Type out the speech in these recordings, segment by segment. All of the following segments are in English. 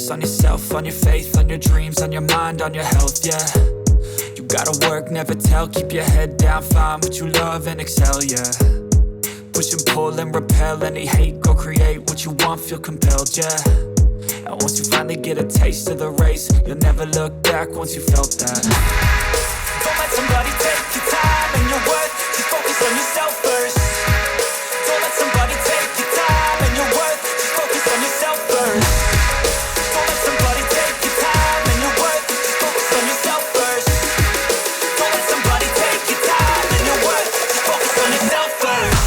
focus on yourself, on your faith, on your dreams, on your mind, on your health, yeah. You gotta work, never tell, keep your head down, find what you love and excel, yeah. Push and pull and repel any hate, go create what you want, feel compelled, yeah. And once you finally get a taste of the race, you'll never look back once you felt that. Don't let somebody take your time and your worth, just focus on yourself first. Don't let somebody take your time and your worth, just focus on yourself first. Don't let somebody take your time and your worth, just focus on yourself first. Don't let somebody take your time and your worth, just focus on yourself first.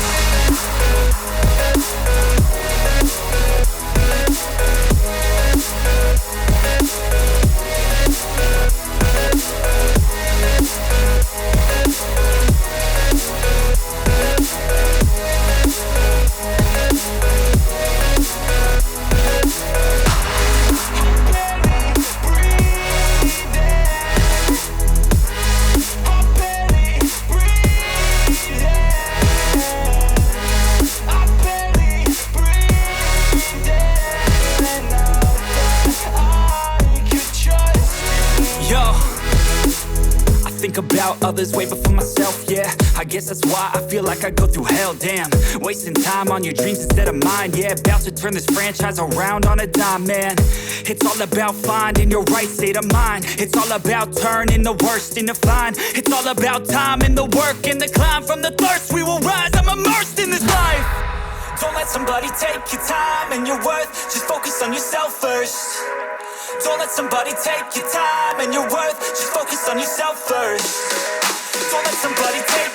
About others way before myself, yeah. I guess that's why I feel like I go through hell, damn. Wasting time on your dreams instead of mine, yeah. About to turn this franchise around on a dime, man. It's all about finding your right state of mind. It's all about turning the worst into fine. It's all about time and the work and the climb. From the thirst we will rise, I'm immersed in this life. Don't let somebody take your time and your worth, just focus on yourself first. Don't let somebody take your time and your worth, just focus on yourself first. Don't let somebody take